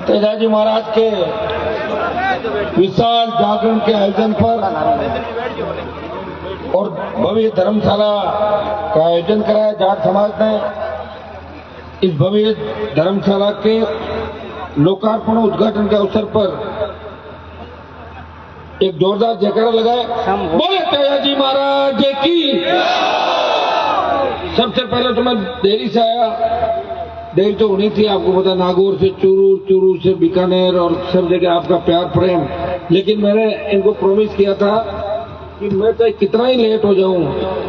तेजाजी महाराज के विशाल जागरण के आयोजन पर और भव्य धर्मशाला का आयोजन कराया जाट समाज ने। इस भव्य धर्मशाला के लोकार्पण उद्घाटन के अवसर पर एक जोरदार जयकारा लगाया। बोले तेजाजी महाराज की। सबसे पहले तो मैं देरी से आया, देरी तो होनी थी, आपको पता, नागौर से चूरू, चूरू से बीकानेर और सब जगह आपका प्यार प्रेम। लेकिन मैंने इनको प्रॉमिस किया था कि मैं चाहे कितना ही लेट हो जाऊं,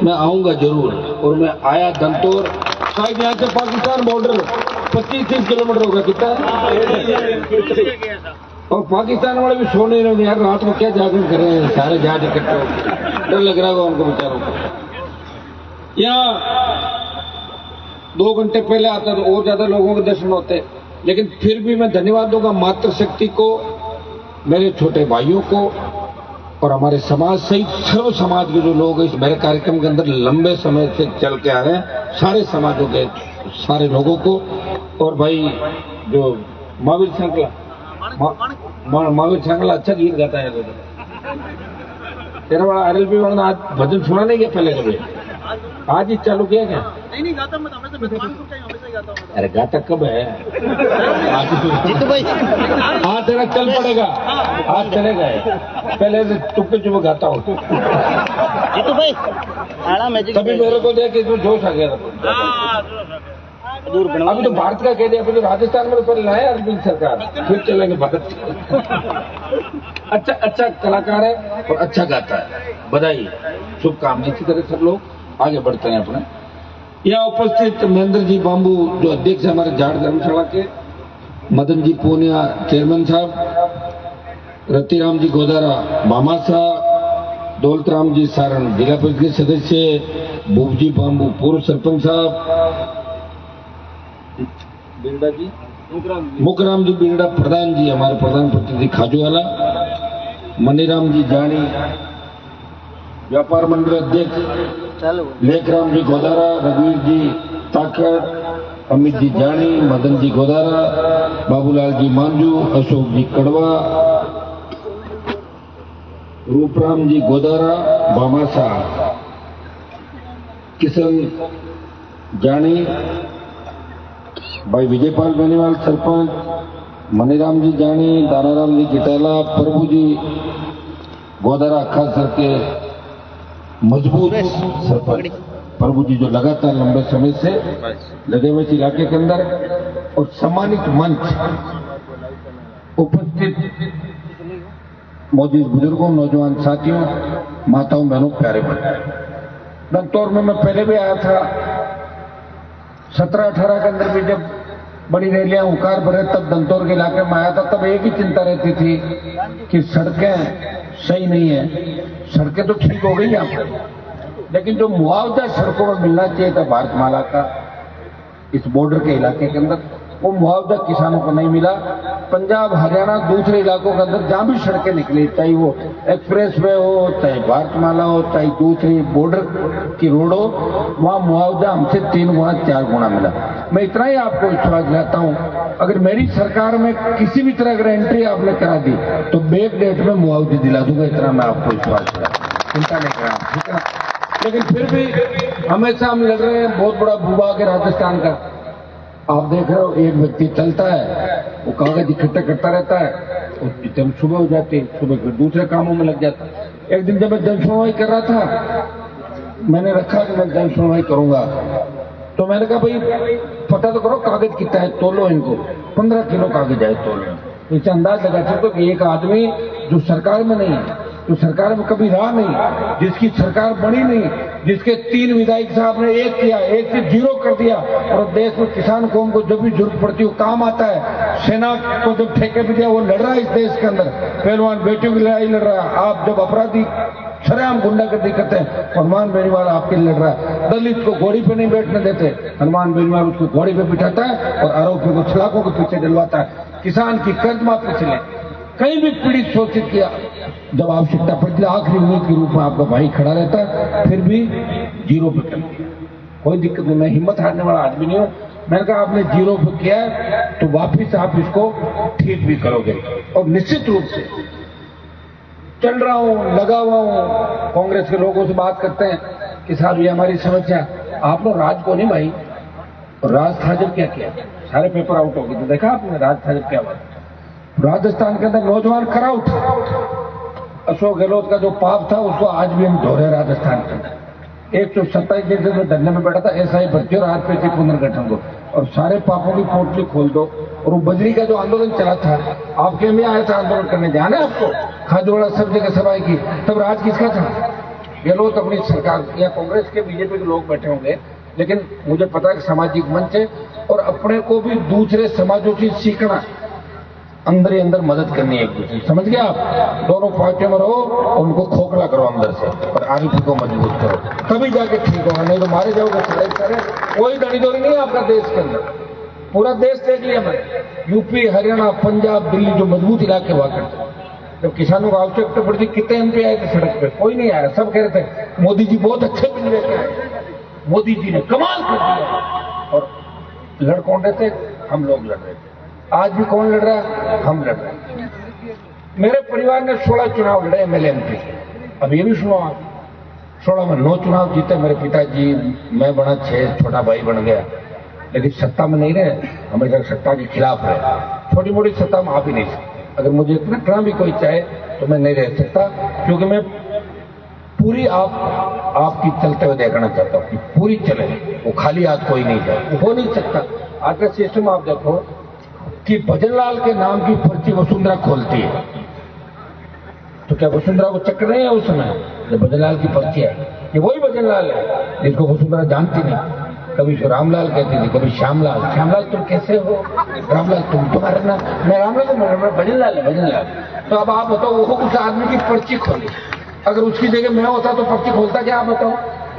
मैं आऊंगा जरूर। और मैं आया दंतौर। शायद यहाँ से पाकिस्तान बॉर्डर 25-30 किलोमीटर होगा, कितना है? और पाकिस्तान वाले भी सो नहीं रहे यार, रात में क्या जागरण कर रहे हैं, सारे जाट इकट्ठे होकर। डर लग रहा होगा उनको बेचारों को। यहाँ 2 घंटे पहले आता तो और ज्यादा लोगों के दर्शन होते, लेकिन फिर भी मैं धन्यवाद दूंगा मातृशक्ति को, मेरे छोटे भाइयों को और हमारे समाज सहित सर्व समाज के जो लोग इस मेरे कार्यक्रम के अंदर लंबे समय से चल के आ रहे हैं, सारे समाजों के सारे लोगों को। और भाई जो महावीर श्रृंखला, महावीर श्रृंखला अच्छा गीत गाता है। तेरा बड़ा RLP वाला आज भजन सुना नहीं गया पहले कभी? आज ही चालू किया क्या? नहीं गाता, मैं हमेशा हमेशा गाता हूँ। अरे गाता कब है? आज जीतू भाई, आज तेरा चल पड़ेगा, आज चलेगा। पहले से चुपके चुप गाता हूँ। जीतू भाई तभी मेरे को देख इसमें जोश आ गया था। अभी तो भारत का कह दिया, अभी तो राजस्थान में तो पहले लाए अरविंद सरकार, फिर चलेंगे भारत। अच्छा कलाकार है और अच्छा गाता है, बधाई, शुभकामनाएं। इसी तरह सब लोग आगे बढ़ते हैं अपने। यहाँ उपस्थित महेंद्र जी बाम्बू जो अध्यक्ष है हमारे जाट धर्मशाला के, मदन जी पूनिया चेयरमैन साहब, रतिराम जी गोदारा बामासा, दौलतराम जी सारण जिला परिषद के सदस्य, भूपजी बाम्बू पूर्व सरपंच साहब, बिरडा जी मुकराम जी बिरडा प्रधान जी हमारे प्रधान प्रतिनिधि खाजूवाला, मनीराम जी जानी व्यापार मंडल अध्यक्ष, लेखराम जी गोदारा, रघुवीर जी ताकड़, अमित जी जानी, मदन जी गोदारा, बाबूलाल जी मांझू, अशोक जी कड़वा, रूपराम जी गोदारा बामासा, किशन जानी, भाई विजयपाल बेनीवाल सरपंच, मनीराम जी जानी, दानाराम जी गिटाला, प्रभु जी गोदारा खास सर के मजबूत सरपंच, प्रभु जी जो लगातार लंबे समय से लगे हुए इलाके के अंदर। और सम्मानित मंच उपस्थित मौजूद बुजुर्गों, नौजवान साथियों, माताओं, बहनों, प्यारे बच्चों, दंतौर में मैं पहले भी आया था 17-18 के अंदर भी, जब बड़ी रैलियां उकार भरे तब दंतौर के इलाके में आया था। तब एक ही चिंता रहती थी कि सड़कें सही नहीं है। सड़कें तो ठीक हो गई यहाँ पर, लेकिन जो मुआवजा सड़कों में मिलना चाहिए था भारतमाला का, इस बॉर्डर के इलाके के अंदर, वो मुआवजा किसानों को नहीं मिला। पंजाब, हरियाणा, दूसरे इलाकों के अंदर जहां भी सड़कें निकली, चाहे वो एक्सप्रेस वे हो, चाहे भारतमाला हो, चाहे दूसरी बॉर्डर की रोड हो, वहां मुआवजा हमसे 3 गुना 4 गुना मिला। मैं इतना ही आपको विश्वास दिलाता हूं, अगर मेरी सरकार में किसी भी तरह अगर एंट्री आपने करा दी तो बैक डेट में मुआवजे दिला दूंगा, इतना मैं आपको विश्वास दिलाता, चिंता नहीं करा, ठीक है। लेकिन फिर भी हमेशा हम लग रहे हैं, बहुत बड़ा भूभाग है राजस्थान का। आप देख रहे हो, एक व्यक्ति चलता है, वो कागज इकट्ठा करता रहता है, और जब सुबह हो जाती है, सुबह फिर दूसरे कामों में लग जाता है। एक दिन जब मैं जनसुनवाई कर रहा था, मैंने रखा कि मैं जनसुनवाई करूंगा, तो मैंने कहा भाई पता तो करो कागज कितना है, तोलो इनको, 15 किलो कागज है, तोलो। इससे अंदाज लगा सकते हो कि एक आदमी जो सरकार में नहीं है, जो सरकार में कभी रहा नहीं, जिसकी सरकार बनी नहीं, जिसके 3 विधायक साहब ने 1 किया, 1 से 0 कर दिया, और देश में किसान कौम को जब भी जरूरत पड़ती है वो काम आता है। सेना को जब ठेके पे दिया, वो लड़ रहा है इस देश के अंदर, पहलवान बेटियों की लड़ाई लड़ रहा है। आप जब अपराधी सरेआम गुंडागर्दी करते हैं, हनुमान बेनीवाल आपके लड़ रहा है। दलित को घोड़ी पे नहीं बैठने देते, हनुमान बेनीवाल उसको घोड़ी पे बिठाता है और आरोपियों को सलाखों के पीछे डलवाता है। किसान की कर्ज माफी से ले, कहीं भी पीड़ित शोषित किया, जब आवश्यकता पड़ती है आखिरी उम्मीद के रूप में आपका भाई खड़ा रहता है, फिर भी जीरो पे कर कोई दिक्कत नहीं। मैं हिम्मत हारने वाला आदमी नहीं हूं। मैंने कहा आपने जीरो पे किया है तो वापिस आप इसको ठीक भी करोगे। और निश्चित रूप से चल रहा हूं, लगा हुआ हूं। कांग्रेस के लोगों से बात करते हैं कि साहब ये हमारी समस्या, आप लोग राज को नहीं भाई, और राज था जब क्या किया, सारे पेपर आउट हो गए तो देखा आपने राज था जब क्या हुआ। राजस्थान के अंदर नौजवान खरा उठा, अशोक गहलोत का जो पाप था उसको आज भी हम ढो रहे राजस्थान के अंदर। 127 दिन से धरने में बैठा था, ऐसा ही भर्ती और हाथ पे पुनर्गठन को, और सारे पापों की पोटली खोल दो। और वो बजरी का जो आंदोलन चला था, आपके में आया था आंदोलन करने, ध्यान है आपको, खाजोड़ा सब जगह सभाएं की, तब राज किसका था? गहलोत अपनी सरकार या कांग्रेस के बीजेपी के लोग बैठे होंगे, लेकिन मुझे पता है कि सामाजिक मंच है और अपने को भी दूसरे समाजों से सीखना, अंदर ही अंदर मदद करनी है एक दूसरे, समझ गए आप? दोनों पार्टियों में रहो और उनको खोखला करो अंदर से और आरपी को मजबूत करो, तभी जाके ठीक होगा, नहीं तो मारे जाओगे सड़क करे। कोई दड़ीदोरी नहीं है आपका देश के अंदर, पूरा देश देख लिया मैंने, यूपी, हरियाणा, पंजाब, दिल्ली, जो मजबूत इलाके हुआ करते, जब किसानों को आवश्यकता पड़ती कितने एमपी आए थे सड़क पे? कोई नहीं आया। सब कह रहे थे मोदी जी बहुत अच्छे बिल लेके आए, मोदी जी ने कमाल कर दिया। और लड़ कौन रहे थे? हम लोग लड़ रहे थे। आज भी कौन लड़ रहा है? हम लड़ रहे हैं। मेरे परिवार ने 16 चुनाव लड़े एमएलए एमपी। अब ये भी सुनो आप, 16 में 9 चुनाव जीते मेरे पिताजी, मैं बना 6, छोटा भाई बन गया, लेकिन सत्ता में नहीं रहे, हमेशा सत्ता के खिलाफ रहे। छोटी मोटी सत्ता में आप ही नहीं सकते। अगर मुझे इतना भी कोई चाहे तो मैं नहीं रह सकता, क्योंकि मैं पूरी आपकी चलते हुए देखना चाहता हूँ कि पूरी चले, वो खाली हाथ कोई नहीं जाए, वो हो नहीं सकता। आज का सिस्टम आप देखो कि भजनलाल के नाम की पर्ची वसुंधरा खोलती है, तो क्या वसुंधरा को चक्कर नहीं है उस समय जब भजनलाल की पर्ची है? ये वही भजनलाल है जिसको वसुंधरा जानती नहीं। कभी इसको रामलाल कहती थी, कभी श्यामलाल। श्यामलाल तुम कैसे हो? रामलाल तुम्हारा ना, मैं रामलाल, मैं भजनलाल है, भजनलाल। तो अब आप बताओ, वो उस आदमी की पर्ची खोली, अगर उसकी जगह मैं होता तो पर्ची खोलता क्या? आप बताओ।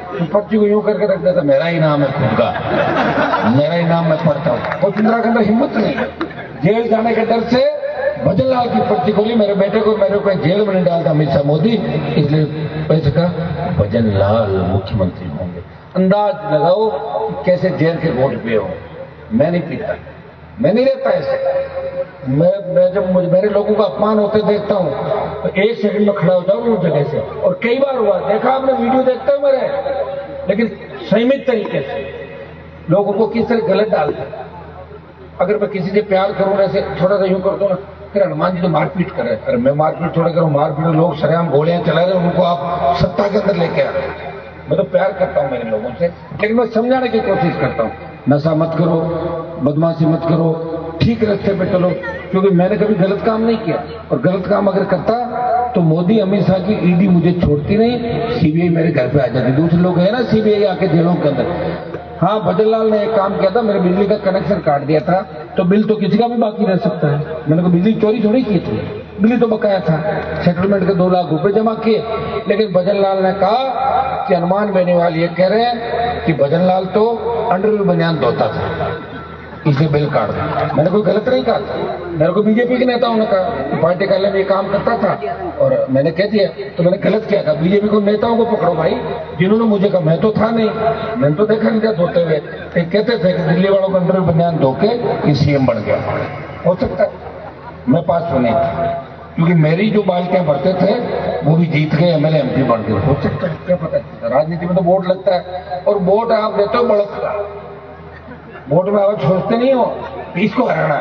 तो पर्ची को यूं करके रख देता, मेरा ही नाम है खुद का, मेरा ही नाम मैं पढ़ता हूँ। और वसुंधरा के अंदर हिम्मत नहीं, जेल जाने के डर से भजनलाल की पर्ची खोली। मेरे बेटे को मेरे को जेल में नहीं डालता अमित शाह मोदी, इसलिए पैसे का भजनलाल मुख्यमंत्री होंगे। अंदाज लगाओ कैसे जेल के वोट पिए हो। मैं नहीं पीता, मैं नहीं रहता ऐसे। मैं जब मेरे लोगों का अपमान होते देखता हूं तो 1 सेकंड में खड़ा हो जाऊं उस जगह से। और कई बार हुआ, देखा आपने, वीडियो देखते हो मेरे, लेकिन संयमित तरीके से लोगों को किस तरह गलत डालते हैं। अगर मैं किसी से प्यार करूं, ऐसे थोड़ा सा यूं कर दूं ना, फिर हनुमान जी तो मारपीट करे। अरे मैं मारपीट थोड़ा करूं, मारपीट लोग सरेआम गोलियां चला रहे, उनको आप सत्ता के अंदर लेके आ रहे। मैं तो प्यार करता हूं मेरे लोगों से, लेकिन मैं समझाने की कोशिश करता हूं, नशा मत करो, बदमाशी मत करो, ठीक रास्ते पे चलो, क्योंकि मैंने कभी गलत काम नहीं किया। और गलत काम अगर करता तो मोदी, अमित शाह की ईडी मुझे छोड़ती नहीं, सीबीआई मेरे घर पे आ जाती। दूसरे लोग है ना सीबीआई आके जेलों के अंदर। हाँ, भजनलाल ने एक काम किया था, मेरे बिजली का कनेक्शन काट दिया था, तो बिल तो किसी का भी बाकी रह सकता है। मैंने को बिजली चोरी थोड़ी की थी, बिल तो बकाया था। सेटलमेंट के 2 लाख रुपए जमा किए, लेकिन भजनलाल ने कहा कि हनुमान बेनीवाल ये कह रहे हैं कि भजनलाल तो अंडरवेयर बनियान धोता था, इसलिए बिल काट दिया। मैंने कोई गलत नहीं कहा, मेरे को बीजेपी के नेताओं ने कहा कि पार्टी कार्यालय में ये काम करता था और मैंने कह दिया, तो मैंने गलत किया था। बीजेपी को नेताओं को पकड़ो भाई, जिन्होंने मुझे कहा, मैं तो था नहीं, मैंने तो देखा नहीं था धोते हुए। कहते थे कि दिल्ली वालों को अंडरवेयर बनियान धो के सीएम बन गया। हो सकता है, मैं पास होने था, क्योंकि मेरी जो बाल्टियां भरते थे वो भी जीत गए, एमएलए एमपी बन गए। हो सकता है, क्या पता। राजनीति में तो वोट लगता है, और वोट आप देते हो बढ़त का। वोट में आप सोचते नहीं हो किसको हराना,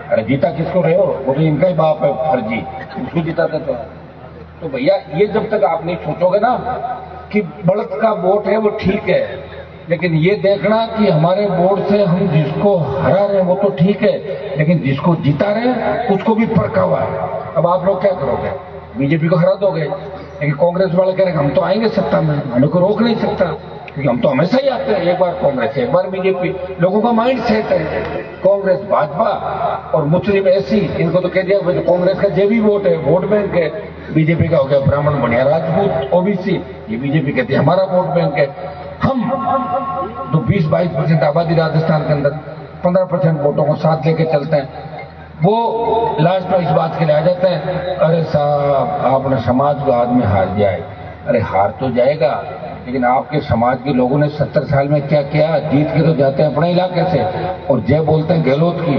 अरे जीता किसको रहे हो, वो तो इनका ही बाप है फर्जी, उसको जिताते तो भैया ये जब तक आप नहीं सोचोगे ना कि बढ़त का वोट है वो ठीक है, लेकिन ये देखना कि हमारे वोट से हम जिसको हरा रहे हैं वो तो ठीक है, लेकिन जिसको जिता रहे हैं उसको भी परखा हुआ है। अब आप लोग क्या करोगे? बीजेपी को हरा दोगे, लेकिन कांग्रेस वाले कह रहे हैं हम तो आएंगे सत्ता में, हमें को रोक नहीं सकता, क्योंकि हम तो हमेशा ही आते हैं, एक बार कांग्रेस एक बार बीजेपी। लोगों का माइंड सेट है कांग्रेस भाजपा और मुस्लिम ऐसी, इनको तो कह दिया भाई तो कांग्रेस का जेबी वोट है, वोट बैंक है। बीजेपी का हो गया ब्राह्मण बनिया राजपूत ओबीसी, ये बीजेपी कहती है हमारा वोट बैंक है। हम तो 20-22% आबादी राजस्थान के अंदर 15% वोटों को साथ लेके चलते हैं। वो लास्ट में इस बात के लिए आ जाता है, अरे साहब आपने समाज को हाथ में हार दिया है। अरे हार तो जाएगा, लेकिन आपके समाज के लोगों ने 70 साल में क्या किया? जीत के तो जाते हैं अपने इलाके से, और जय बोलते हैं गहलोत की,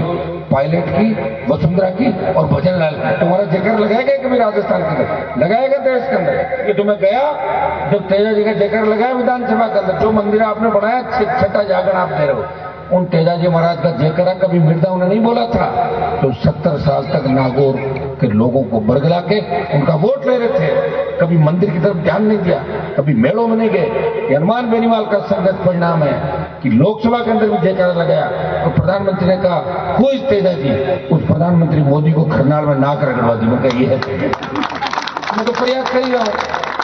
पायलट की, वसुंधरा की और भजन लाल की। तुम्हारा जिक्र लगाएगा कभी राजस्थान के अंदर? लगाएगा देश के अंदर? कि तुम्हें गया जब तेजा जी का जिक्र लगाया विधानसभा के अंदर, जो मंदिर आपने बनाया छठा जागरण आप दे रहे हो, उन तेजाजी महाराज का जिक्र कभी मृदा उन्हें नहीं बोला था? तो 70 साल तक नागौर के लोगों को बरगला के उनका वोट ले रहे थे, कभी मंदिर की तरफ ध्यान नहीं दिया, कभी मेलों में नहीं गए। हनुमान बेनीवाल का संगत परिणाम है कि लोकसभा के अंदर भी जयकारा लगाया और प्रधानमंत्री ने कहा हु इज तेजाजी? उस प्रधानमंत्री मोदी को खरनाल में नाक रगड़वा दी। मैं ये है, मैं तो प्रयास कर ही रहा हूँ,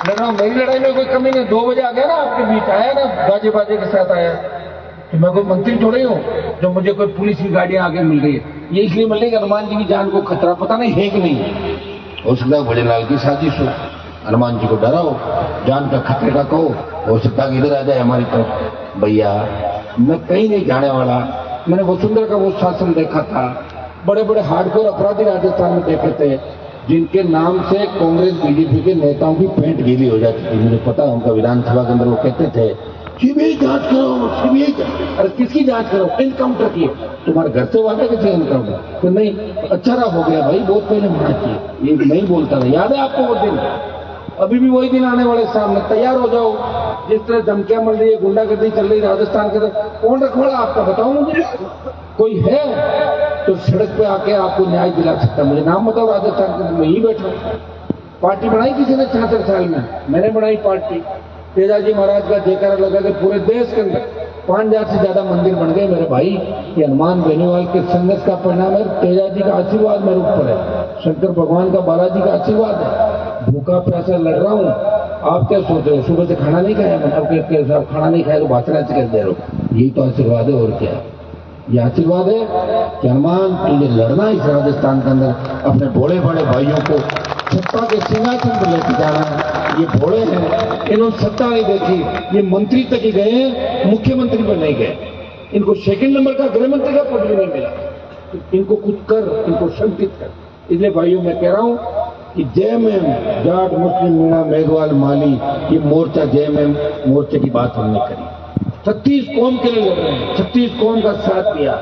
लड़ रहा हूँ, मेरी लड़ाई में कोई कमी नहीं। 2 बजे आ गया ना आपके बीच, आया ना बाजे बाजे के साथ आया, तो मैं कोई मंत्री थोड़ी हूँ जो मुझे कोई पुलिस की गाड़ियां आगे मिल रही है। ये इसलिए मिल रही है कि हनुमान जी की जान को खतरा पता नहीं है कि नहीं। हो सकता है भजनलाल की साजिश हो, हनुमान जी को डराओ, जान का खतरे का कहो, हो सकता है इधर आ जाए हमारी तरफ। भैया मैं कहीं नहीं जाने वाला। मैंने वसुंधरा का वो शासन देखा था, बड़े बड़े हार्डकोर अपराधी राजस्थान में देखे थे जिनके नाम से कांग्रेस बीजेपी के नेताओं की पेंट गीली हो जाती थी। मुझे पता है उनका विधानसभा के अंदर वो कहते थे सीबीआई जांच करो, सीबीआई जांच। अरे किसकी जांच करो? एनकाउंटर की। तुम्हारे घर से वादा किसी एनकाउंटर तो नहीं? अच्छा रहा हो गया भाई, बहुत पहले मना किए, ये नहीं बोलता था। याद है आपको वो दिन? अभी भी वही दिन आने वाले सामने, तैयार हो जाओ। जिस तरह धमकियां मिल रही है, गुंडागर्दी चल रही राजस्थान के अंदर, कौन रखवाड़ा आपका बताओ मुझे? कोई है तो सड़क पे आके आपको न्याय दिला सकता है। मुझे नाम बताओ राजस्थान के अंदर, मैं ही बैठा। पार्टी बनाई किसी ने 66 साल में? मैंने बनाई पार्टी। तेजाजी महाराज का जयकारा लगा के पूरे देश के अंदर 5000 से ज्यादा मंदिर बन गए मेरे भाई। ये हनुमान बेनीवाल के संघर्ष का परिणाम है। तेजाजी का आशीर्वाद मेरे ऊपर है, शंकर भगवान का, बालाजी का आशीर्वाद है। भूखा प्यासा लड़ रहा हूँ। आप क्या सोच रहे हो? सुबह से खाना नहीं खाया, मतलब खाना नहीं खाया तो भाषण कर दे रहे हो? यही तो आशीर्वाद है, और क्या है? ये आशीर्वाद है कि हनुमान तुझे लड़ना इस राजस्थान के अंदर, अपने भोले बड़े भाइयों को सत्ता के सिंहासन पर लेके जाना है। ये भोले हैं, इन्होंने सत्ता नहीं देखी, ये मंत्री तक ही गए हैं, मुख्यमंत्री पर नहीं गए। इनको सेकंड नंबर का गृह मंत्री का पद भी नहीं मिला। तो इनको कुछ कर, इनको शंकित कर। इसलिए भाइयों मैं कह रहा हूं कि जेएमएम, जाट मुस्लिम मीणा मेघवाल माली, ये मोर्चा जेएमएम मोर्चे की बात हमने करी। 36 कौम के लिए लड़ रहे हैं, 36 कौम का साथ दिया।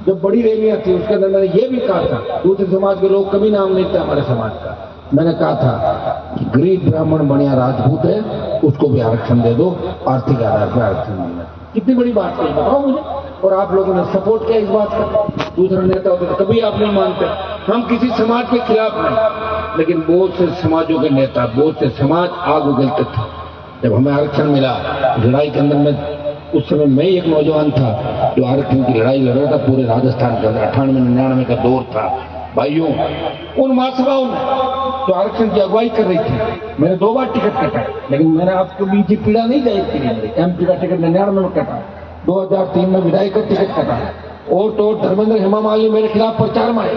जब बड़ी रैलियां थी उसके अंदर मैंने ये भी कहा था, दूसरे समाज के लोग कभी नाम नहीं थे हमारे समाज का। मैंने कहा था कि गरीब ब्राह्मण बढ़िया राजपूत है, उसको भी आरक्षण दे दो, आर्थिक आधार पर आरक्षण मिलना। कितनी बड़ी बात है बताओ मुझे। और आप लोगों ने सपोर्ट किया इस बात का। दूसरा नेता होते तो कभी आप नहीं मानते। हम किसी समाज के खिलाफ नहीं, लेकिन बहुत से समाजों के नेता, बहुत से समाज आग उगलते थे। जब हमें आरक्षण मिला, लड़ाई के अंदर में उस समय मैं एक नौजवान था जो आरक्षण की लड़ाई लड़ रहा था पूरे राजस्थान के अंदर। 98-99 का दौर था भाइयों। उन महासभाओं में जो आरक्षण की अगुवाई कर रही थी, मैंने 2 बार टिकट कटा, लेकिन मैंने आपको बीच पीड़ा नहीं जाहिर की। एमपी का टिकट 99 में कटा, 2003 में विधायक का टिकट कटा। और तो धर्मेंद्र हेमा मालिनी मेरे खिलाफ प्रचार में आए।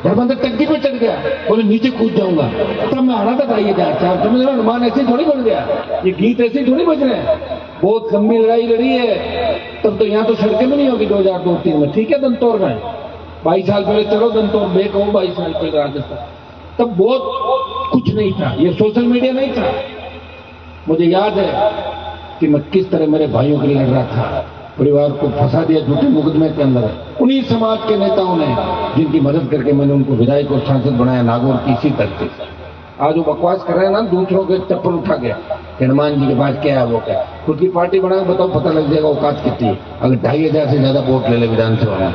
धर्मेंद्र टंकी पे चढ़ गया, बोले नीचे कूद जाऊंगा। तब मैं हारा था ये जाता, समझ रहा हनुमान ऐसे थोड़ी बन गया, ये गीत ऐसे थोड़ी बज रहे हैं। बहुत लंबी लड़ाई लड़ी है। तब तो यहाँ तो सड़कें भी नहीं होगी 2002-03 में, ठीक है दंतौर में 22 साल पहले चलो दंतौर बेक हो 22 साल पहले राजस्थान, तब बहुत कुछ नहीं था, ये सोशल मीडिया नहीं था। मुझे याद है कि मैं किस तरह मेरे भाइयों के लिए लड़ रहा था। परिवार को फंसा दिया झूठे मुकदमे के अंदर उन्हीं समाज के नेताओं ने, जिनकी मदद करके मैंने उनको विधायक और सांसद बनाया नागौर की इसी धरती से। आज वो बकवास कर रहे हैं ना, दूसरों के चप्पल उठा के हनुमान जी के पास क्या है वो क्या, खुद की पार्टी बनाए बताओ, पता लग जाएगा औकात कितनी है। अगर 2500 से ज्यादा वोट ले ले विधानसभा में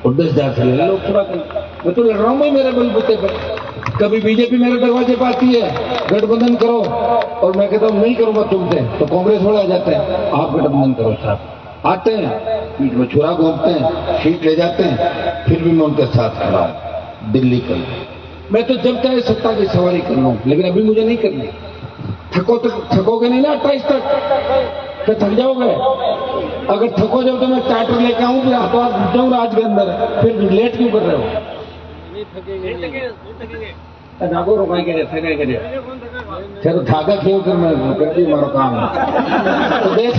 और 10,000 से ले ले लोकसभा के, मैं तो लड़ रहा हूँ मेरे बलबूते पर। कभी बीजेपी मेरे दरवाजे पर आती है गठबंधन करो, और मैं कहता हूँ नहीं करूंगा तुमसे, तो कांग्रेस वाले आ जाते हैं आप गठबंधन करो साहब। आते हैं पीठ में छुरा घूमते हैं, सीट ले जाते हैं, फिर भी मैं उनके साथ खड़ा हूं। दिल्ली कर मैं तो जब चाहे सत्ता की सवारी कर लूं, लेकिन अभी मुझे नहीं करनी। थकोगे नहीं ना 28 तक, क्या थक जाओगे? अगर थको जाओ तो मैं चार्टर लेके आऊं, फिर हाथों हाथ घुस जाऊं राज के अंदर, फिर लेट क्यों कर रहे हो? नागो रोकाई के थे के फिर धागा खेल कर मैं कर दी मारो काम तो देख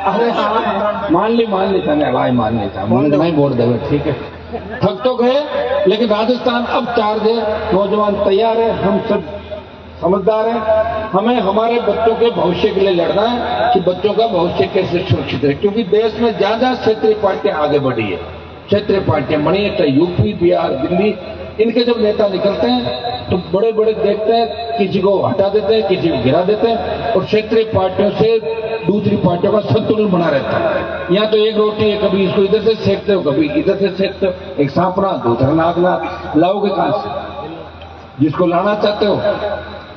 अरे हाँ मान ली था अलाई मान ली था मुझे नहीं वोट देवे ठीक है थक तो गए लेकिन राजस्थान अब चार्ज है नौजवान तैयार है हम सब समझदार हैं हमें हमारे बच्चों के भविष्य के लिए लड़ना है कि बच्चों का भविष्य कैसे सुरक्षित है क्योंकि देश में ज्यादा क्षेत्रीय पार्टियां आगे बढ़ी है क्षेत्रीय पार्टियां बनी है चाहे यूपी बिहार दिल्ली इनके जब नेता निकलते हैं तो बड़े बड़े देखते हैं किसी को हटा देते हैं किसी को गिरा देते हैं और क्षेत्रीय पार्टियों से दूसरी पार्टियों का संतुलन बना रहता है यहाँ तो एक रोटी है कभी इसको इधर से सेकते हो कभी इधर से सेकते हो एक सांपना दूसरा नागना लाओगे कहां से जिसको लाना चाहते हो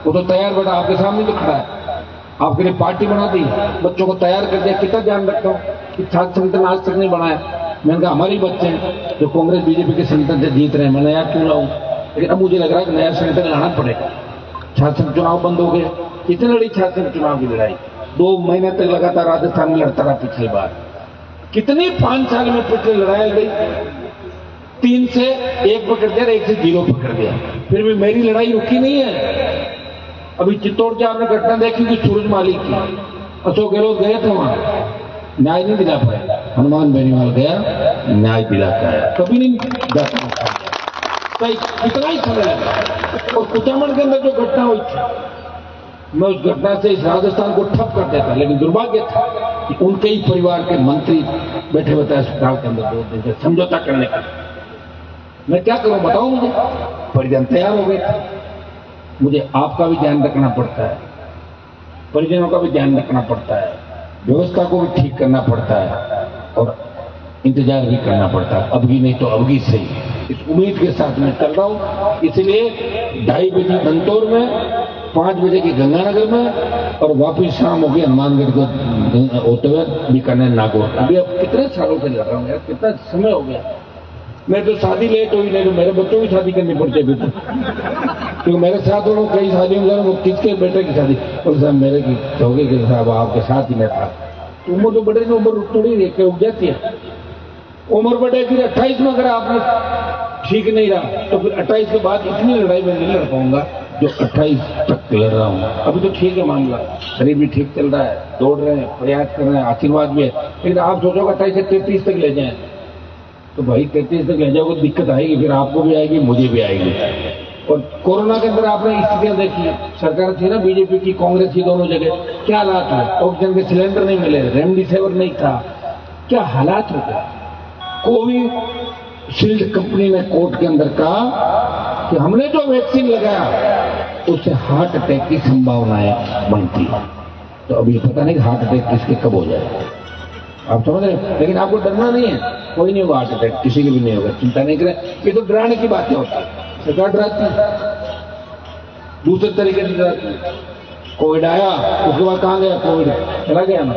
वो तो तैयार बैठा आपके सामने तो खड़ा है आपके लिए पार्टी बना दी बच्चों को तैयार कर दिया कितना ध्यान रखता हूँ कि छात्र संगठन आज तक नहीं बनाया मैंने कहा हमारे बच्चे हैं जो कांग्रेस बीजेपी के संगठन से जीत रहे हैं मैंने यार क्यों लाऊं लेकिन अब मुझे लग रहा है कि नया संगठन लाना पड़ेगा छात्र संघ चुनाव बंद हो गए कितनी लड़ी छात्र संघ चुनाव की लड़ाई 2 महीने तक लगातार राजस्थान में लड़ता रहा पिछली बार कितनी 5 साल में पिछले लड़ाई लड़ी 3 से 1 पकड़ दिया 1 से 0 पकड़ दिया फिर भी मेरी लड़ाई रुकी नहीं है अभी चित्तौड़ की आपने घटना देखी कि सूरज मालिक की अशोक गहलोत गए थे वहां न्याय नहीं दिला पाया हनुमान बेनीवाल गया न्याय दिला पाया कभी नहीं जाता कितना ही समय लगा और कुचामन के अंदर जो घटना हुई थी मैं उस घटना से इस राजस्थान को ठप कर देता लेकिन दुर्भाग्य था कि उनके ही परिवार के मंत्री बैठे हुए थे अस्पताल के अंदर 2 दिन से समझौता करने का मैं क्या करूं बताऊं मुझे परिजन तैयार हो गए थे मुझे आपका भी ध्यान रखना पड़ता है परिजनों का भी ध्यान रखना पड़ता है व्यवस्था को भी ठीक करना पड़ता है और इंतजार भी करना पड़ता है अबकी नहीं तो अबकी से इस उम्मीद के साथ मैं चल रहा हूं इसलिए 2:30 बजे दंतौर में 5 बजे की गंगानगर में और वापिस शाम होगी हनुमानगढ़ को होते हुए बीकानेर नागौर अभी अब कितने सालों से लड़ रहा हूँ यार कितना समय हो गया मैं तो शादी लेट हुई नहीं तो मेरे बच्चों की शादी करनी पड़ती है तो क्योंकि मेरे साथ लोग कई शादियों में वो किसके बेटे की शादी और साहब मेरे की होगी कि साहब आपके साथ ही मैं था तो उम्र तो बढ़े उम्र थोड़ी रुक जाती है उम्र बढ़े फिर 28 में अगर आपने ठीक नहीं रहा तो फिर 28 के बाद इतनी लड़ाई में नहीं लड़ पाऊंगा जो 28 तक लड़ रहा हूँ अभी तो ठीक है मामला शरीर भी ठीक चल रहा है दौड़ रहे हैं प्रयास कर रहे हैं आशीर्वाद भी है लेकिन आप सोचोगे 28 से 33 तक ले जाए तो भाई 33 तक ले जाओगे दिक्कत आएगी फिर आपको भी आएगी मुझे भी आएगी और कोरोना के अंदर आपने स्थितियां देखी सरकार थी ना बीजेपी की कांग्रेस की दोनों जगह क्या हालात हुए ऑक्सीजन के सिलेंडर नहीं मिले रेमडेसिविर नहीं था क्या हालात हो गए कोविशील्ड कंपनी ने कोर्ट के अंदर कहा कि हमने जो वैक्सीन लगाया उससे हार्ट अटैक की संभावनाएं बनती है तो अब ये पता नहीं हार्ट अटैक किसके कब हो जाए आप समझ रहे लेकिन आपको डरना नहीं है कोई नहीं होगा हार्ट अटैक किसी के भी नहीं होगा चिंता नहीं करें ये तो डराने की बातें होती है सरकार डराती है दूसरे तरीके से डराती है कोविड आया उसके बाद कहां गया कोविड चला गया ना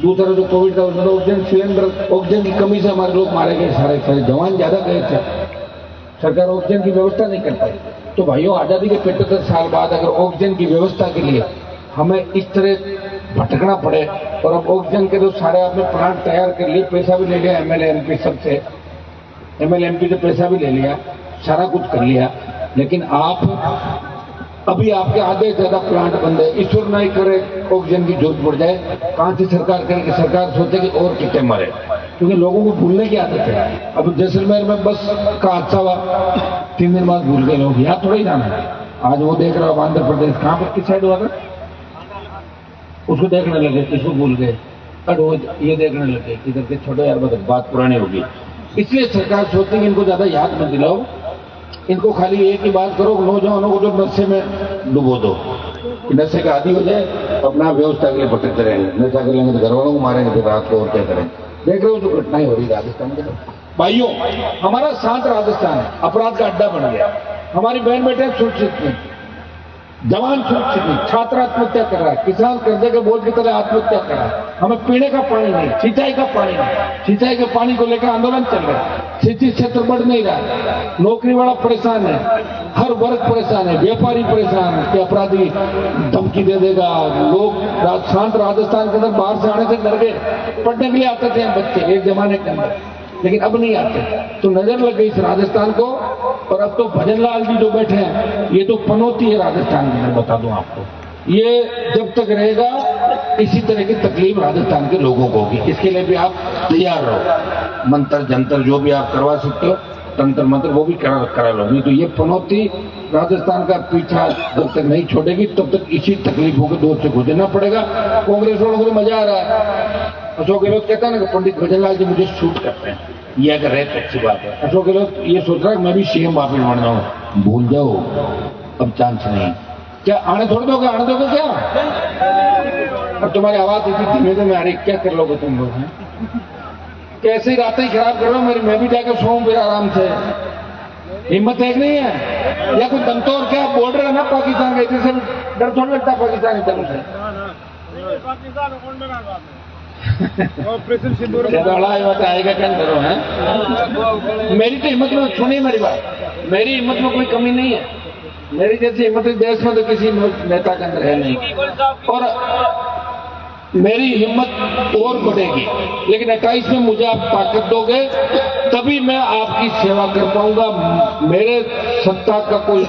दूसरा जो कोविड था उसमें ऑक्सीजन सिलेंडर ऑक्सीजन की कमी से हमारे लोग मारे गए सारे जवान ज्यादा गए थे सरकार ऑक्सीजन की व्यवस्था नहीं कर पाई तो भाइयों आजादी के 75 साल बाद अगर ऑक्सीजन की व्यवस्था के लिए हमें इस तरह भटकना पड़े और अब ऑक्सीजन के तो सारे आपने प्लांट तैयार कर लिए पैसा भी ले लिया एमएलए एमपी सबसे एमएलए एमपी से पैसा भी ले लिया सारा कुछ कर लिया लेकिन आप अभी आपके आधे से ज्यादा प्लांट बंद है ईश्वर नहीं करे ऑक्सीजन की जरूरत पड़ जाए कहां से सरकार करे कि सरकार सोचे कि और कितने मरे क्योंकि लोगों को भूलने की आदत है अब जैसलमेर में बस का हादसा हुआ 3 दिन बाद भूल गए लोग यहाँ थोड़ा ही जाना है आज वो देख रहा हो आंध्र प्रदेश कहां पर किस साइड हुआ था उसको देखने लगे इसको भूल गए अब वो ये देखने लगे इधर के छोटे यार बात पुरानी होगी इसलिए सरकार सोचती है इनको ज्यादा याद मत दिलाओ इनको खाली एक ही बात करो नौजवानों को जो नशे में डुबो दो नशे का आदि हो जाए अपना व्यवस्था के लिए भटकते रहेंगे नशा कर लेंगे तो घर वालों को मारेंगे फिर रात को और क्या करेंगे देख रहे हो जो घटनाएं हो रही राजस्थान के भाइयों हमारा शांत राजस्थान है अपराध का अड्डा बन गया हमारी बहन बेटे सुरक्षित नहीं जवान सुरक्षित नहीं छात्र आत्महत्या कर रहा है किसान कर्जे के बोझ की तरह आत्महत्या कर रहा है हमें पीने का पानी नहीं सिंचाई का पानी नहीं सिंचाई के पानी को लेकर आंदोलन चल रहा है सिंचित क्षेत्र बढ़ नहीं रहा नौकरी वाला परेशान है हर वर्ग परेशान है व्यापारी परेशान है कि अपराधी धमकी दे देगा लोग शांत राजस्थान के अंदर बाहर से आने से डर गए पढ़ने के लिए आते थे बच्चे एक जमाने के अंदर लेकिन अब नहीं आते। तो नजर लग गई इस राजस्थान को, और अब तो भजन लाल जी जो बैठे हैं ये तो पनौती है राजस्थान की। मैं बता दूं आपको, ये जब तक रहेगा इसी तरह की तकलीफ राजस्थान के लोगों को होगी। इसके लिए भी आप तैयार रहो, मंत्र जंतर जो भी आप करवा सकते हो, तंत्र मंत्र वो भी करा लो। नहीं तो ये पनौती राजस्थान का पीछा जब तक नहीं छोड़ेगी तब तक इसी तकलीफों के दौर से गुजरना पड़ेगा। कांग्रेस वालों को मजा आ रहा है। अशोक गहलोत कहता है ना कि पंडित भजनलाल जी मुझे शूट करते हैं, ये अगर रहे तो अच्छी बात है। अशोक गहलोत ये सोच रहा है कि मैं भी सीएम वापिस बन जाऊं। भूल जाओ, अब चांस नहीं। क्या आने थोड़ी दोगे? आने दोगे क्या? अब तुम्हारी आवाज इतनी धीमे धीमे आ रही, क्या कर लोगे तुम लोग हैं? कैसी रातें खराब कर रहे हो मेरी। मैं भी जाकर सोऊं फिर आराम से। हिम्मत एक नहीं है या कोई दमतोड़? क्या बोल रहे हो ना पाकिस्तान का, इतने से डर थोड़ा लगता पाकिस्तानी तरफ से। ऑपरेशन सिंदूर आएगा क्या करो है? मेरी तो हिम्मत में, सुनिए मेरी बात, मेरी हिम्मत में कोई कमी नहीं है। मेरी जैसी हिम्मत देश में तो किसी नेता के अंदर है नहीं, और मेरी हिम्मत और बढ़ेगी। लेकिन 28 में मुझे आप ताकत दोगे तभी मैं आपकी सेवा कर पाऊंगा। मेरे सत्ता का कोई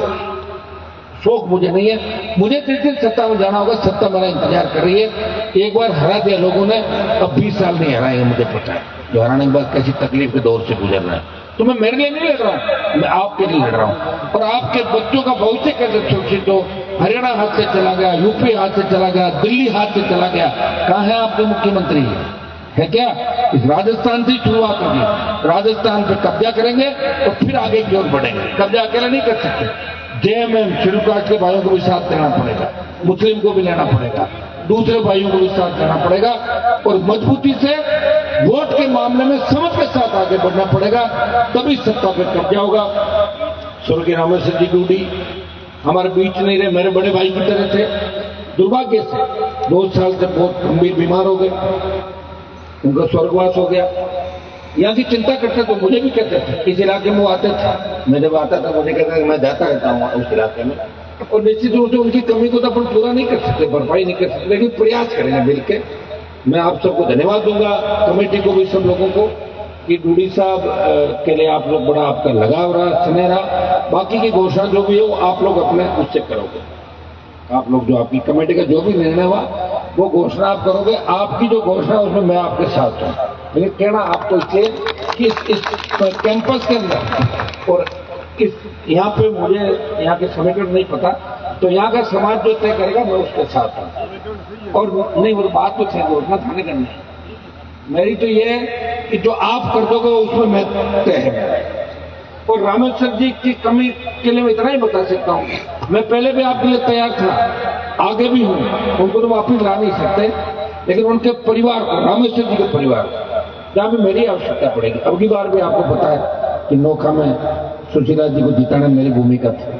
शौक मुझे नहीं है। मुझे जिस सत्ता में जाना होगा, सत्ता मेरा इंतजार कर रही है। एक बार हरा दिया लोगों ने, अब 20 साल नहीं हराएंगे, मुझे पता है। जो हराने के बाद कैसी तकलीफ के दौर से गुजरना है। तो मैं मेरे लिए नहीं लड़ रहा हूं, मैं आपके लिए लड़ रहा हूं। और आपके बच्चों का भविष्य कैसे सुरक्षित हो? हरियाणा हाथ से चला गया, यूपी हाथ से चला गया, दिल्ली हाथ से चला गया। कहां है आपके मुख्यमंत्री? है क्या? इस राजस्थान से शुरुआत होगी। राजस्थान पे कब्जा करेंगे तो फिर आगे की ओर बढ़ेंगे। कब्जा अकेले नहीं कर सकते। जेएमएम शेड्यूल कास्ट के भाइयों को भी साथ देना पड़ेगा, मुस्लिम को भी लेना पड़ेगा, दूसरे भाइयों को भी साथ देना पड़ेगा, और मजबूती से वोट के मामले में समझ के साथ आगे बढ़ना पड़ेगा। तभी सत्ता पर कब्जा होगा। स्वर्गीय रामेश्वर जी डूडी हमारे बीच नहीं रहे, मेरे बड़े भाई की तरह थे। दुर्भाग्य से 2 साल से बहुत गंभीर बीमार हो गए, उनका स्वर्गवास हो गया। यहाँ की चिंता करते तो मुझे भी कहते थे। इस इलाके में वो आते थे, मैं जब आता था मुझे कहता था मैं जाता रहता हूँ उस इलाके में। और निश्चित रूप से उनकी कमी को तो अपन पूरा नहीं कर सकते, भरपाई नहीं कर सकते, लेकिन प्रयास करेंगे मिलके। मैं आप सबको धन्यवाद दूंगा, कमेटी को भी, सब लोगों को, कि डूडी साहब के लिए आप लोग बड़ा आपका लगाव रहा, स्नेह रहा। बाकी की घोषणा जो भी है वो आप लोग अपने उससे करोगे। आप लोग जो आपकी कमेटी का जो भी निर्णय हुआ वो घोषणा आप करोगे। आपकी जो घोषणा उसमें मैं आपके साथ हूँ। लेकिन कहना आपको इसलिए कि इस कैंपस के अंदर और इस यहाँ पे मुझे यहाँ के समीकरण नहीं पता, तो यहाँ का समाज जो तय करेगा मैं उसके साथ हूँ। और नहीं, वो बात तो है, घोषणा थाने करनी है। मेरी तो ये है कि जो आप कर दोगे उसमें मैं तय है। और रामेश्वर जी की कमी के लिए मैं इतना ही बता सकता हूँ, मैं पहले भी आपके लिए तैयार था, आगे भी हूँ। उनको तो वापिस ला नहीं सकते, लेकिन उनके परिवार को, रामेश्वर जी के परिवार को जहाँ भी मेरी आवश्यकता पड़ेगी। अब की बार भी आपको पता है कि नोखा में सुशीला जी को जिताना मेरी भूमिका थी,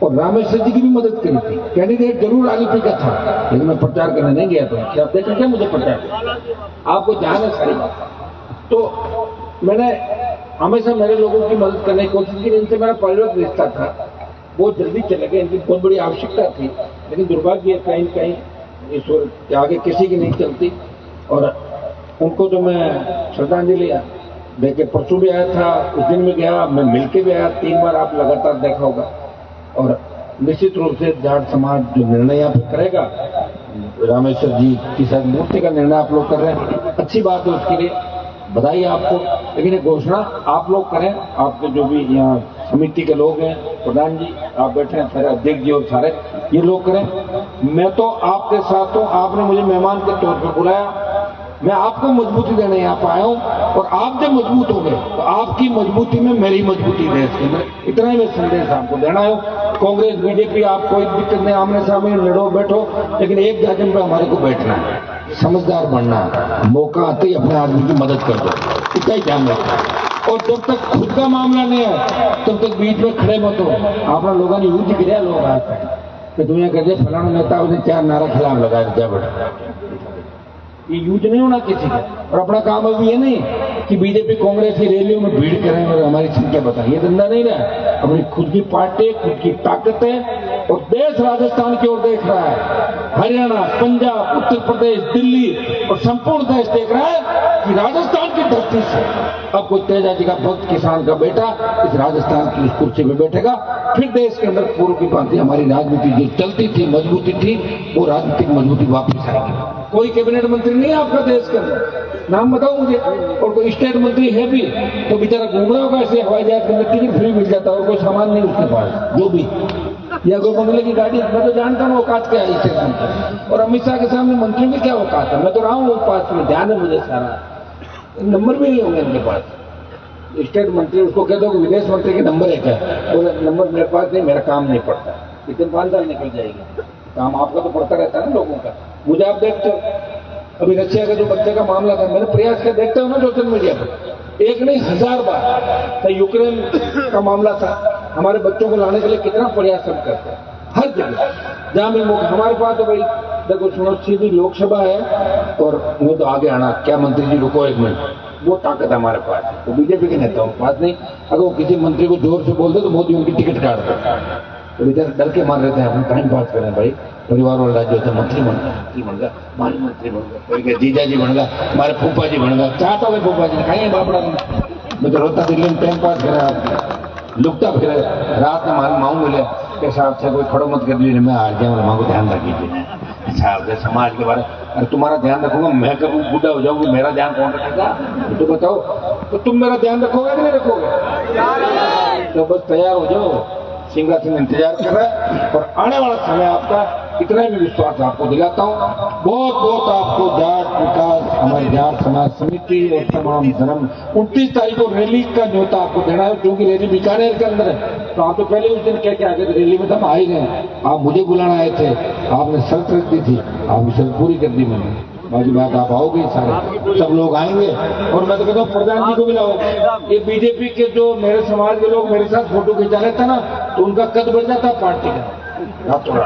और रामेश्वर जी की भी मदद करी थी। कैंडिडेट जरूर आगे का था, लेकिन मैं प्रचार करने नहीं गया था। क्या आप देखें क्या मुझे प्रचार? आपको ध्यान है सारी बात। तो मैंने हमेशा मेरे लोगों की मदद करने की कोशिश की। इनसे मेरा परिवर्तन रिश्ता था, बहुत जल्दी चले गए। इनकी बहुत बड़ी आवश्यकता थी, लेकिन दुर्भाग्य कहीं कहीं ईश्वर के आगे किसी की नहीं चलती। और उनको जो मैं श्रद्धांजलि देखे, परसों भी आया था, उस दिन में गया, मैं मिलके भी आया। 3 बार आप लगातार देखा होगा। और निश्चित रूप से जाट समाज जो निर्णय यहाँ पे करेगा, रामेश्वर जी की शायद मूर्ति का निर्णय आप लोग कर रहे हैं, अच्छी बात है, उसके लिए बधाई आपको। लेकिन ये घोषणा आप लोग करें, आपके जो भी यहाँ समिति के लोग हैं, प्रधान जी आप बैठे हैं, सारे अध्यक्ष जी और सारे ये लोग करें। मैं तो आपके साथ हूँ। आपने मुझे मेहमान के तौर पर बुलाया, मैं आपको मजबूती देने यहाँ पर आया हूँ। और आप जब मजबूत हो गए तो आपकी मजबूती में मेरी मजबूती देश के अंदर, इतना ही मैं संदेश आपको देना है। कांग्रेस बीजेपी आप कोई दिक्कत नहीं, आमने सामने लड़ो बैठो, लेकिन एक जगह पे हमारे को बैठना है, समझदार बनना है, मौका आते ही अपने आदमी की मदद कर दो, इतना ही ध्यान रखना। और जब तक खुद का मामला नहीं है तब तक बीच में खड़े मत हो। अपना लोगों ने यूज किया, लोग आते हैं कि दुनिया कर फलाना नेता उसने 4 नारा खिलाफ लगाया, क्या बैठा, ये यूज नहीं होना किसी का। और अपना काम अभी ये नहीं कि बीजेपी कांग्रेस की रैलियों में भीड़ करें और हमारी संख्या बताएं, ये धंधा नहीं रहा। अपनी खुद की पार्टी, खुद की ताकत है, और देश राजस्थान की ओर देख रहा है। हरियाणा, पंजाब, उत्तर प्रदेश, दिल्ली और संपूर्ण देश देख रहा है कि राजस्थान की 33 अब कोई तेजा जी का भक्त किसान का बेटा इस राजस्थान की उस कुर्सी में बैठेगा, फिर देश के अंदर पूर्व की भांति हमारी राजनीति जो चलती थी, मजबूती थी, वो राजनीतिक मजबूती वापस आएगी। कोई कैबिनेट मंत्री नहीं है आपका देश के अंदर, नाम बताओ मुझे। और कोई स्टेट मंत्री है भी तो बेचारा घूम रहा होगा ऐसे, हवाई जहाज के अंदर टिकट फ्री मिल जाता है और कोई सामान नहीं उसके पास, जो भी, या कोई बंगले की गाड़ी। मैं तो जानता हूँ औकात क्या है स्टेट मंत्री, और अमित शाह के सामने मंत्रियों की क्या औकात है। मैं तो रहा हूँ पास में, ध्यान है मुझे सारा, नंबर भी नहीं होंगे इनके पास। स्टेट मंत्री उसको कह दो कि विदेश मंत्री के नंबर है क्या, बोले नंबर मेरे पास नहीं, मेरा काम नहीं पड़ता। इतने 5 साल निकल जाएगी, काम आपका तो पड़ता रहता है ना लोगों का। मुझे आप देखते हो, अभी रशिया का जो बच्चे का मामला था, मैंने प्रयास किया, देखते हो ना सोशल मीडिया पर, एक नहीं 1000 बार। तो यूक्रेन का मामला था, हमारे बच्चों को लाने के लिए कितना प्रयास हम करते हैं हर जगह जहां भी मौका हमारे पास। तो भाई देखो सुनो, सीधी लोकसभा है और वो तो आगे आना, क्या मंत्री जी रुको 1 मिनट, वो ताकत है हमारे पास। तो बीजेपी के नेताओं के पास नहीं। अगर वो किसी मंत्री को जोर से बोल दे तो मोदी उनकी टिकट काट दे, तो बेचारे डर के मार रहे थे हम टाइम पास करें भाई। परिवार वाला राज्य होता, मंत्री बन गया, माली मंत्री बन गया, कोई कहे जीजा जी बन गया, हमारे फूफा जी बन गया। चाहता हुए फूफा जी खाइए बापड़ा, मैं तो रोता दिल्ली में टाइम पास करा, लुकता फिर रात में हमारे माऊ मिले के साहब से कोई खड़ो मत कर दीजिए, मैं हार गया, माँ को ध्यान रखिए साहब के समाज के बारे। अरे तुम्हारा ध्यान रखूंगा मैं, करूँ बूढ़ा हो जाऊंगा, मेरा ध्यान कौन रखेगा? तो बताओ, तो तुम मेरा ध्यान रखोगे कि नहीं रखोगे? तो बस तैयार हो जाओ, सिंहासन इंतजार कर रहा है। और आने वाला समय आपका, इतना भी विश्वास आपको दिलाता हूँ। बहुत बहुत आपको जाट विकास, हमारी जाट समाज समिति और तमाम धर्म 29 तारीख को रैली का न्योता आपको देना है, क्योंकि रैली बीकानेर के अंदर है। तो आप तो पहले उस दिन कह के आ गए थे, रैली में तो हम आ ही गए, आप मुझे बुलाना आए थे, आपने शर्त रख दी थी, आपने शर्त पूरी कर दी मैंने। बाकी बात आप आओगे, सारे सब लोग आएंगे। और मैं तो कहता हूँ प्रधान जी को भी लाओ। ये बीजेपी के जो मेरे समाज के लोग मेरे साथ फोटो खिंचा लेते ना, तो उनका कद बढ़ जाता पार्टी का। आप थोड़ा,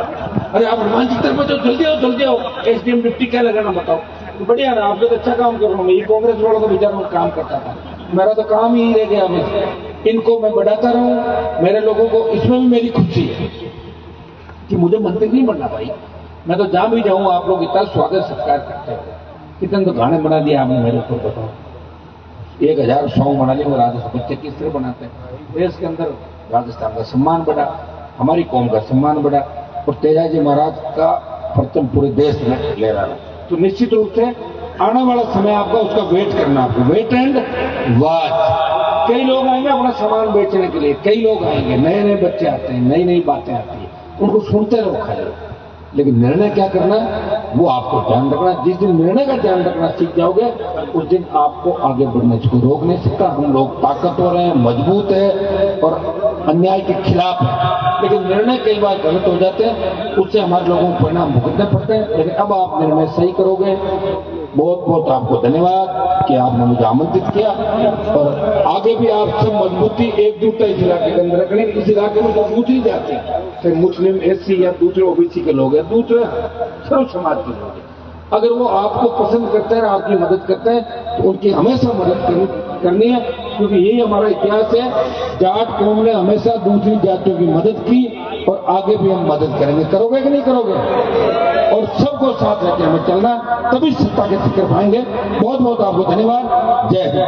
अरे आप हनुमान जी तरफ तो जल्दी आओ, एसडीएम डिप्टी क्या लगाना बताओ। तो बढ़िया ना, आप तो अच्छा काम कर रहा हूँ। ये कांग्रेस वालों का बेचारा काम करता था, मेरा तो काम ही रह गया। अभी इनको मैं बढ़ाता रहूं, मेरे लोगों को इसमें भी मेरी खुशी है कि मुझे मंत्री नहीं बनना भाई। मैं तो जहां भी जाऊं आप लोग इतना स्वागत सत्कार करते हैं। कितने तो गाने बना दिए आपने मेरे को, बताओ 1000 सॉन्ग बना लिए। राजस्थान बच्चे किस तरह बनाते हैं, देश के अंदर राजस्थान का सम्मान बढ़ा, हमारी कौम का सम्मान बढ़ा, और तेजाजी महाराज का परचम पूरे देश में ले रहा है। तो निश्चित रूप से आने वाला समय आपका उसका वेट करना, आपको वेट एंड वॉच। कई लोग आएंगे अपना सामान बेचने के लिए, कई लोग आएंगे, नए नए बच्चे आते हैं, नई नई बातें आती है, उनको सुनते रहो खाली। लेकिन निर्णय क्या करना है वो आपको ध्यान रखना। जिस दिन निर्णय का ध्यान रखना सीख जाओगे, उस दिन आपको आगे बढ़ने से कोई रोक नहीं सकता। हम लोग ताकतवर हैं, मजबूत है और अन्याय के खिलाफ है, लेकिन निर्णय कई बार गलत हो जाते हैं, उससे हमारे लोगों को परिणाम भुगतने पड़ते हैं। लेकिन अब आप निर्णय सही करोगे। बहुत बहुत आपको धन्यवाद कि आपने मुझे आमंत्रित किया, और आगे भी आप सब मजबूती एकजुटता इस इलाके के अंदर रखनी। इस इलाके में जो दूसरी जाति है, चाहे मुस्लिम, एससी या दूसरे ओबीसी के लोग हैं, दूसरे सर्व समाज के लोग हैं, अगर वो आपको पसंद करते हैं, आपकी मदद करते हैं, तो उनकी हमेशा मदद करनी है, क्योंकि यही हमारा इतिहास है। जाट कौम ने हमेशा दूसरी जातियों की मदद की और आगे भी हम मदद करेंगे। करोगे कि नहीं करोगे? और सबको साथ रख के हमें चलना, तभी सत्ता के शिखर पाएंगे। बहुत बहुत आपको धन्यवाद। जय हिंद।